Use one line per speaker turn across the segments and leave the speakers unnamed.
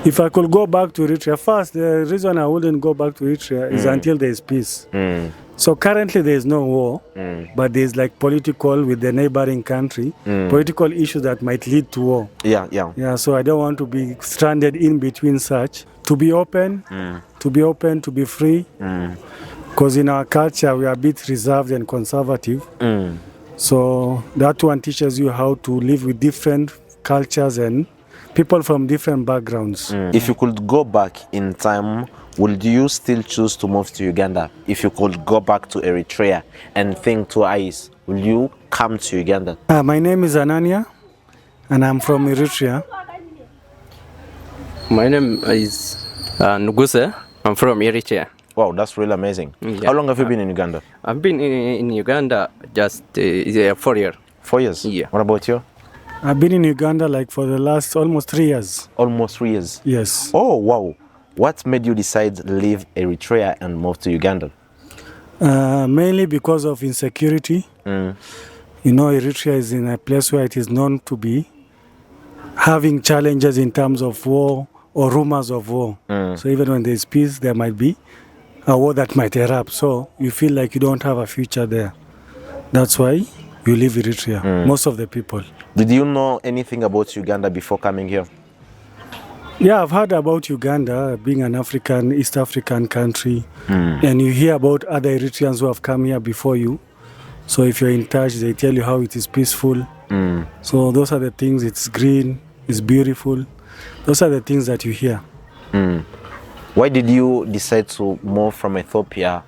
If I could go back to Eritrea, first, the reason I wouldn't go back to Eritrea is until there is peace. So currently there is no war, but there is like political with the neighboring country, political issues that might lead to war.
Yeah.
So I don't want to be stranded in between such. To be open, to be free, because in our culture we are a bit reserved and conservative. So that one teaches you how to live with different cultures and people from different backgrounds.
If you could go back in time, would you still choose to move to Uganda? If you could go back to Eritrea and think twice, will you come to Uganda?
My name is Anania, and I'm from Eritrea.
My name is Nguse. I'm from Eritrea.
Wow, that's really amazing. How long have you been in Uganda?
I've been in Uganda just 4 years.
4 years?
Yeah.
What about you?
I've been in Uganda like for the last almost 3 years.
Almost 3 years?
Yes.
Oh, wow. What made you decide to leave Eritrea and move to Uganda?
Mainly because of insecurity. You know, Eritrea is in a place where it is known to be having challenges in terms of war or rumors of war. So even when there's peace, there might be a war that might erupt. So you feel like you don't have a future there. That's why you leave Eritrea, most of the people.
Did you know anything about Uganda before coming here?
Yeah, I've heard about Uganda being an African, East African country. And you hear about other Eritreans who have come here before you. So if you're in touch, they tell you how it is peaceful. So those are the things. It's green, it's beautiful. Those are the things that you hear.
Why did you decide to move from Ethiopia,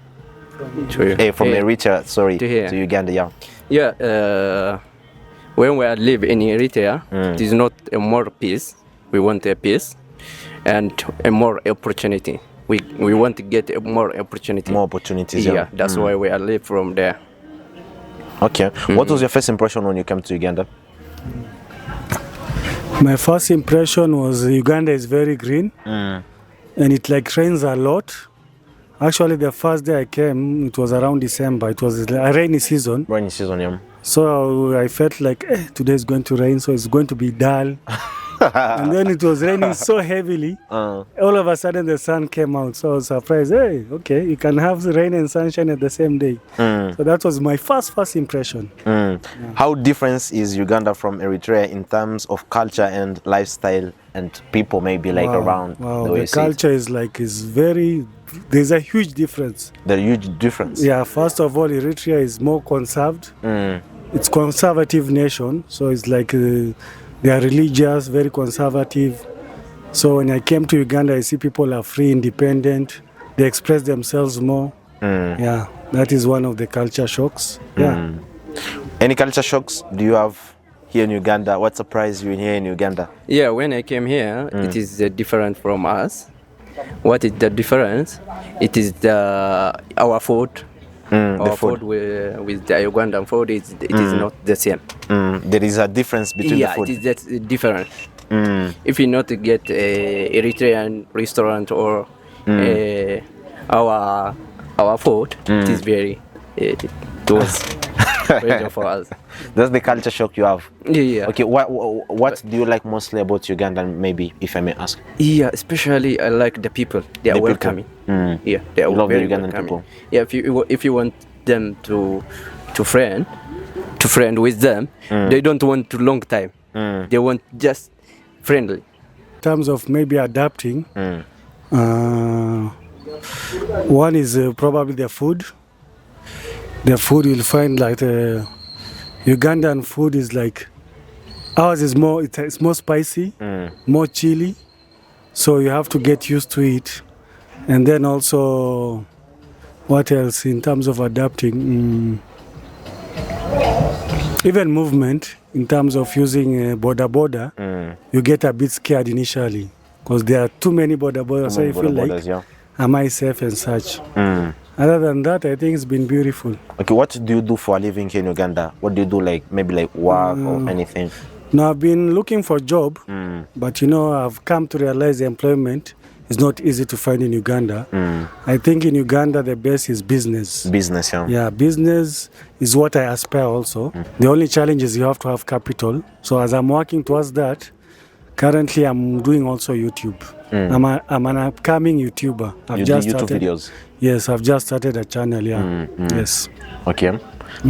from Eritrea, to Uganda?
When we live in Eritrea, it is not a more peace. We want a peace and a more opportunity. We want to get a more opportunity.
More opportunities,
yeah. That's why we are live from there.
Okay. What was your first impression when you came to Uganda?
My first impression was Uganda is very green, and it like rains a lot. Actually, the first day I came, it was around December. It was a rainy season.
Rainy season, yeah.
So I felt like today is going to rain, so it's going to be dull. And then it was raining so heavily. All of a sudden the sun came out. So I was surprised. Hey, okay, you can have the rain and sunshine at the same day. So that was my first impression.
How different is Uganda from Eritrea in terms of culture and lifestyle and people maybe like around?
Wow, the culture is very, there's a huge difference.
There's a huge difference?
Yeah, first of all, Eritrea is more conserved. It's conservative nation. So it's like they are religious, very conservative. So when I came to Uganda, I see people are free, independent. They express themselves more. Yeah, that is one of the culture shocks. Yeah.
Any culture shocks do you have here in Uganda? What surprised you here in Uganda?
Yeah, when I came here, it is different from us. What is the difference? It is our food. Our food with the Ugandan food it is not the same.
There is a difference between the food.
Yeah, it is different. If you not get a Eritrean restaurant or our food, it is very for us.
That's the culture shock you have.
Yeah.
Okay, what do you like mostly about Uganda, maybe, if I may ask?
Yeah, especially I like the people. They are welcoming. Yeah, they are
love
very
the Ugandan
welcoming.
people.
Yeah, if you want them to friend with them, they don't want to long time. They want just friendly.
In terms of maybe adapting, one is probably the food. The food you'll find like Ugandan food is like ours is more. It's more spicy, more chili, so you have to get used to it. And then also, what else in terms of adapting? Even movement in terms of using border, you get a bit scared initially because there are too many border, so you feel like, am I safe and such? Other than that, I think it's been beautiful.
Okay, what do you do for a living here in Uganda? What do you do, like maybe like work or anything?
No, I've been looking for a job, but I've come to realize the employment is not easy to find in Uganda. I think in Uganda the best is business.
Business, yeah.
Yeah, business is what I aspire also. The only challenge is you have to have capital. So as I'm working towards that, Currently, I'm doing also YouTube. I'm an upcoming YouTuber.
You do YouTube videos?
Yes, I've just started a channel, yeah. Yes.
Okay.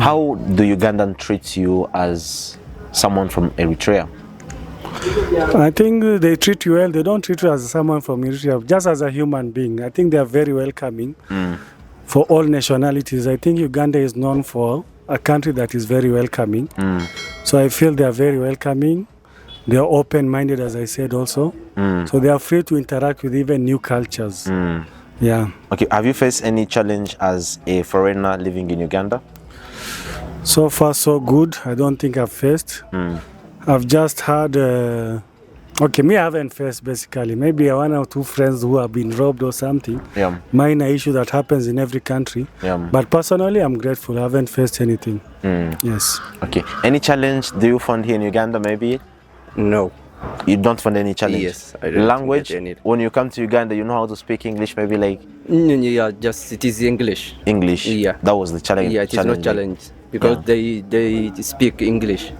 How do Ugandan treat you as someone from Eritrea?
I think they treat you well. They don't treat you as someone from Eritrea, just as a human being. I think they are very welcoming for all nationalities. I think Uganda is known for a country that is very welcoming. So I feel they are very welcoming. They are open-minded, as I said also. So they are free to interact with even new cultures. Yeah.
Okay. Have you faced any challenge as a foreigner living in Uganda?
So far, so good. I don't think I've faced. I've just had, okay, me I haven't faced basically. Maybe one or two friends who have been robbed or something.
Yeah.
Minor issue that happens in every country.
Yeah.
But personally, I'm grateful. I haven't faced anything. Yes.
Okay. Any challenge do you find here in Uganda maybe?
No.
You don't find any challenge?
Yes, I don't
Language?
get any.
When you come to Uganda, you know how to speak English, maybe like?
Yeah, just it is English.
English?
Yeah.
That was the challenge?
Yeah, it is not challenge because they speak English.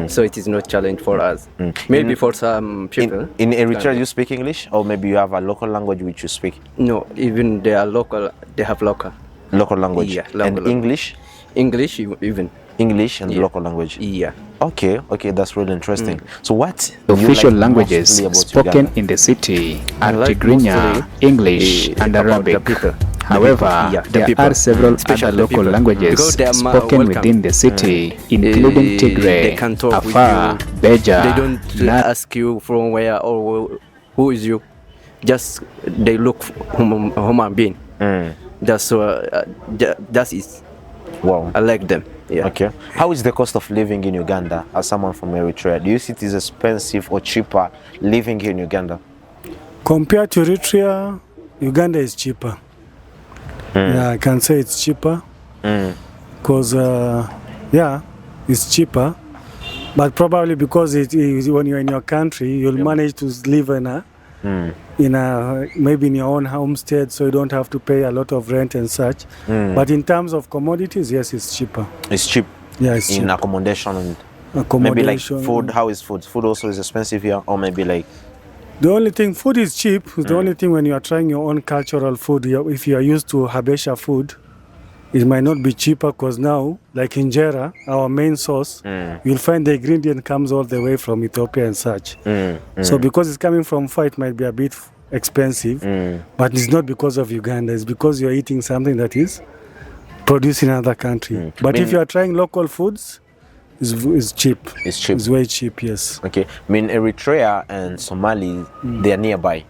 So it is not challenge for us. Maybe for some people.
In Eritrea, you speak English? Or maybe you have a local language which you speak?
No, even they are local. They have local.
Local language?
Yeah, local
and
language.
English?
English even.
English and local language?
Yeah.
Okay, that's really interesting. So what
official languages spoken in the city are Tigrinya, English, and Arabic. However, there are several other local languages spoken within the city, including Tigray, Afar, Beja.
They don't ask you from where or who is you. Just they look human being. That's it.
Wow.
I like them. Yeah.
Okay. How is the cost of living in Uganda as someone from Eritrea? Do you see it is expensive or cheaper living here in Uganda?
Compared to Eritrea, Uganda is cheaper. Yeah, I can say it's cheaper. Because, it's cheaper. But probably because when you're in your country, you'll manage to live maybe in your own homestead, so you don't have to pay a lot of rent and such. But in terms of commodities, yes, it's cheaper.
It's cheap.
Yeah, it's
in
cheap.
accommodation and maybe like food. How is food? Food also is expensive here, or maybe like.
The only thing, food is cheap. The only thing when you are trying your own cultural food, if you are used to Habesha food, it might not be cheaper because now, like injera, our main source, you'll find the ingredient comes all the way from Ethiopia and such. So because it's coming from far, it might be a bit expensive, but it's not because of Uganda. It's because you're eating something that is produced in another country. But if you are trying local foods, it's cheap.
It's cheap.
It's way cheap, yes.
Okay. I mean, Eritrea and Somali, they are nearby.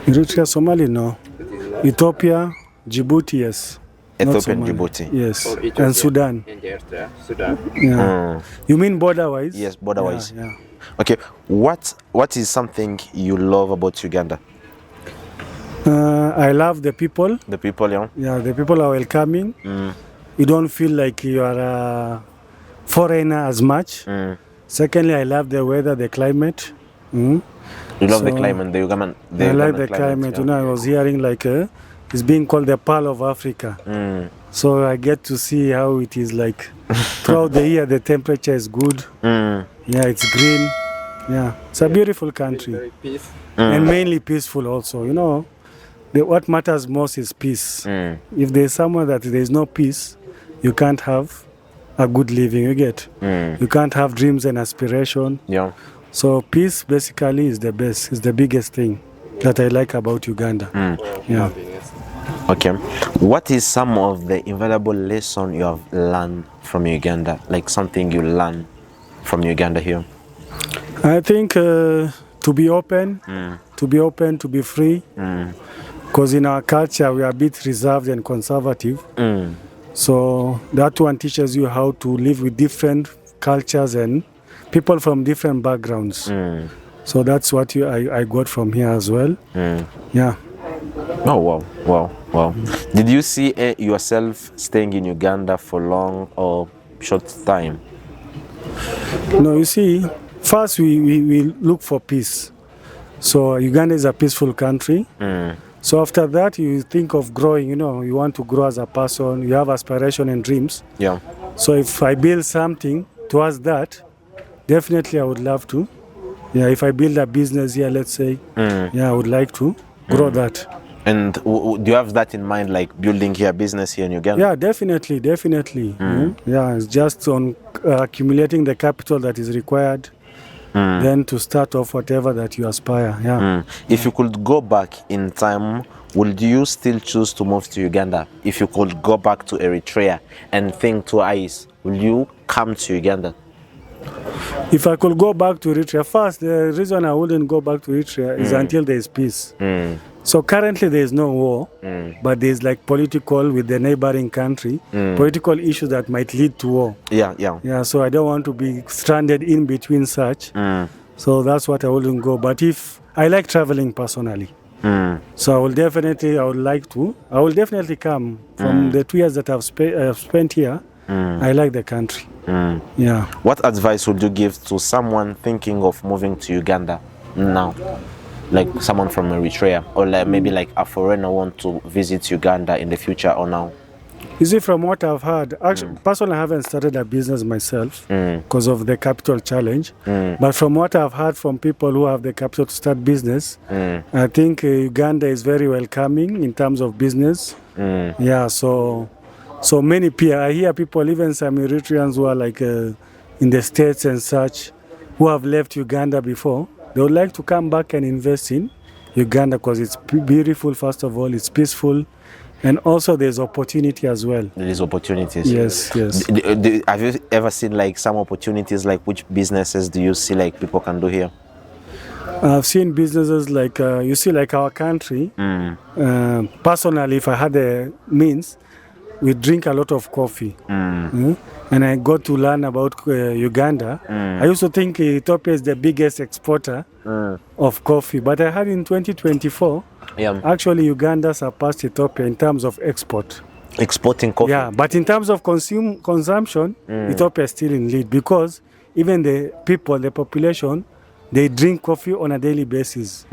Eritrea, Somali, no. Ethiopia, Djibouti, yes.
Ethiopia and Djibouti.
Yes. And Sudan.
And Eritrea, Sudan.
Yeah. You mean border-wise?
Yes, border-wise.
Yeah.
Okay. What is something you love about Uganda?
I love the people.
The people, yeah?
Yeah, the people are welcoming. You don't feel like you are a foreigner as much. Secondly, I love the weather, the climate.
You love the climate, the Ugandan.
I like the climate. Yeah. You know, I was hearing like it's being called the Pearl of Africa. So I get to see how it is like throughout the year. The temperature is good. Yeah, it's green. Yeah, it's a beautiful country.
Very peace.
And mainly peaceful also. You know, what matters most is peace. If there's somewhere that there's no peace, you can't have a good living. You get. You can't have dreams and aspiration.
Yeah.
So peace basically is the best. It's the biggest thing that I like about Uganda. Yeah.
Okay. What is some of the invaluable lesson you have learned from Uganda? Like something you learn from Uganda here?
I think to be open, to be free. Because in our culture we are a bit reserved and conservative. So that one teaches you how to live with different cultures and people from different backgrounds. So that's what I got from here as well. Yeah.
Oh, wow. Did you see yourself staying in Uganda for long or short time?
No, you see, first we look for peace. So Uganda is a peaceful country. So after that, you think of growing, you know, you want to grow as a person, you have aspiration and dreams.
Yeah.
So if I build something towards that, definitely I would love to Yeah, if I build a business here, let's say, yeah, I would like to grow that.
And do you have that in mind, like building here business here in Uganda?
Yeah, definitely. Yeah, it's just on accumulating the capital that is required, then to start off whatever that you aspire. Yeah.
If you could go back in time, would you still choose to move to Uganda? If you could go back to Eritrea and think twice, will you come to Uganda?
If I could go back to Eritrea, first, the reason I wouldn't go back to Eritrea is until there is peace. So currently there is no war, but there is like political with the neighboring country, political issues that might lead to war. Yeah. So I don't want to be stranded in between such. So that's what I wouldn't go. But if I like traveling personally, so I will definitely come from the 2 years that I've spent here. I like the country. Yeah.
What advice would you give to someone thinking of moving to Uganda now? Like someone from Eritrea, or like maybe like a foreigner want to visit Uganda in the future or now?
You see, from what I've heard, actually, personally, I haven't started a business myself because of the capital challenge. But from what I've heard from people who have the capital to start business, I think Uganda is very welcoming in terms of business. Yeah, so many people, I hear people, even some Eritreans who are like in the States and such, who have left Uganda before, they would like to come back and invest in Uganda because it's beautiful, first of all, it's peaceful, and also there's opportunity as well.
There is opportunities.
Yes.
Have you ever seen like some opportunities, like which businesses do you see like people can do here?
I've seen businesses like, you see, like our country, personally, if I had the means, we drink a lot of coffee. And I got to learn about Uganda. I used to think Ethiopia is the biggest exporter of coffee, but I heard in 2024, actually Uganda surpassed Ethiopia in terms of export.
Exporting coffee?
Yeah, but in terms of consumption, Ethiopia is still in lead because even the population, they drink coffee on a daily basis.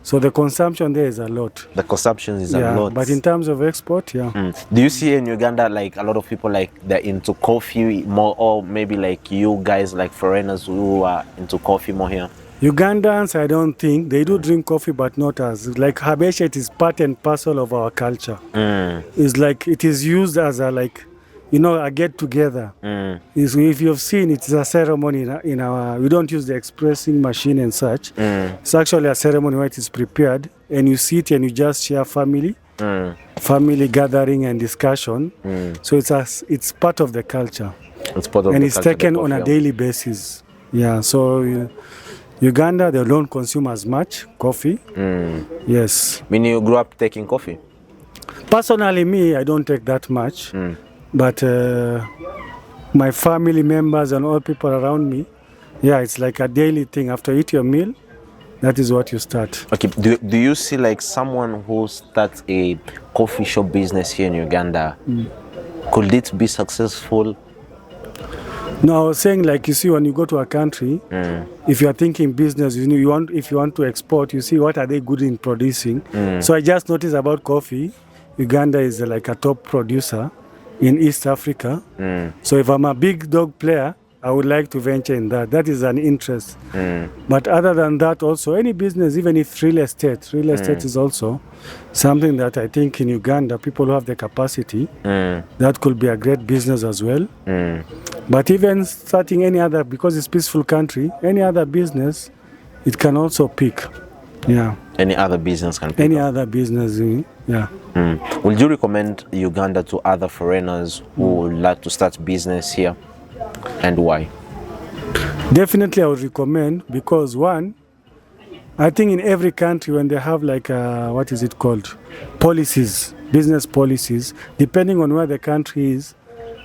So the consumption there is a lot.
The consumption is a lot.
But in terms of export,
Do you see in Uganda like a lot of people like they're into coffee more, or maybe like you guys, like foreigners who are into coffee more here?
Ugandans, I don't think. They do drink coffee, but not as. Like Habesha, it is part and parcel of our culture. It's like it is used as a like, a get-together. If you've seen, it's a ceremony in our... We don't use the expressing machine and such. It's actually a ceremony where it is prepared, and you sit and you just share family gathering and discussion. So it's part of the culture.
It's part of
and
the
it's
culture,
taken on a daily basis. Yeah, so Uganda, they don't consume as much coffee. Yes.
Meaning you grew up taking coffee?
Personally, me, I don't take that much. But my family members and all people around me, it's like a daily thing. After you eat your meal, that is what you start.
Okay, do you see like someone who starts a coffee shop business here in Uganda, could it be successful?
No, I was saying, like, you see, when you go to a country, if you are thinking business, if you want to export, you see what are they good in producing. So I just noticed about coffee, Uganda is like a top producer in East Africa. So if I'm a big dog player, I would like to venture in that. That is an interest. But other than that, also any business, even if real estate is also something that I think in Uganda, people who have the capacity, that could be a great business as well. But even starting any other, because it's a peaceful country, any other business, it can also pick. Yeah.
Any other business can pick
Any
up.
other business, yeah.
Would you recommend Uganda to other foreigners who would like to start business here, and why?
Definitely I would recommend, because one, I think in every country when they have like policies, business policies, depending on where the country is,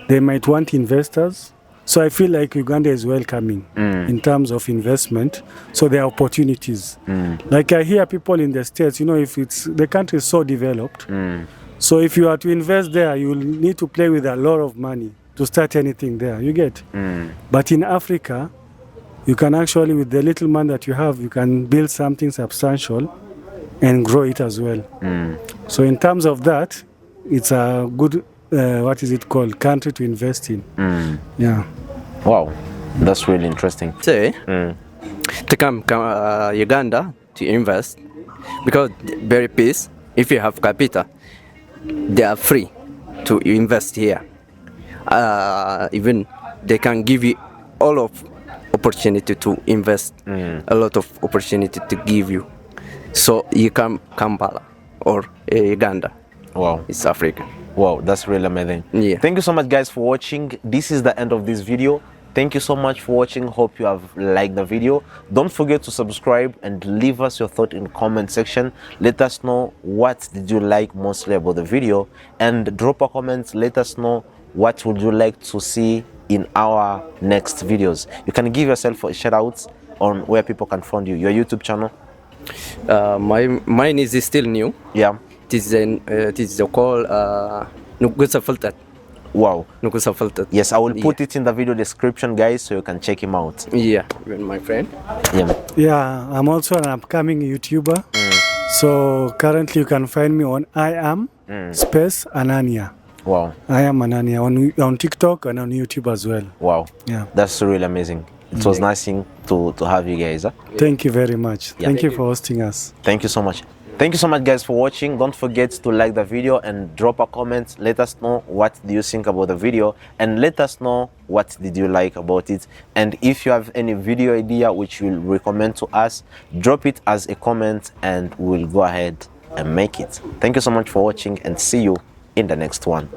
they might want investors. So I feel like Uganda is welcoming in terms of investment. So there are opportunities. Like I hear people in the States, if the country is so developed, so if you are to invest there, you will need to play with a lot of money to start anything there, you get? But in Africa, you can actually, with the little money that you have, you can build something substantial and grow it as well. So in terms of that, it's a good, country to invest in. Yeah.
Wow, that's really interesting.
Say, to come Uganda to invest, because very peace. If you have capital, they are free to invest here. Even they can give you all of opportunity to invest, a lot of opportunity to give you. So you come Kampala or Uganda.
Wow,
it's Africa.
Wow, that's really amazing.
Yeah.
Thank you so much, guys, for watching. This is the end of this video. Thank you so much for watching. Hope you have liked the video. Don't forget to subscribe and leave us your thought in the comment section. Let us know what did you like mostly about the video, and drop a comment. Let us know what would you like to see in our next videos. You can give yourself a shout out on where people can find you, your YouTube channel.
Mine is still new.
Yeah.
It is called Nugusa Filtered.
Wow.
Nugusa Filtered.
Yes, I will put it in the video description, guys, so you can check him out.
Yeah, even my friend.
Yeah, I'm also an upcoming YouTuber. So currently you can find me on I am space Anania.
Wow.
I am Anania on TikTok and on YouTube as well.
Wow.
Yeah.
That's really amazing. It was nice to have you guys.
Thank you very much.
Yeah.
Thank you for hosting us.
Thank you so much. Thank you so much, guys, for watching. Don't forget to like the video and drop a comment. Let us know what do you think about the video, and let us know what did you like about it. And if you have any video idea which you will recommend to us, drop it as a comment and we'll go ahead and make it. Thank you so much for watching, and see you in the next one.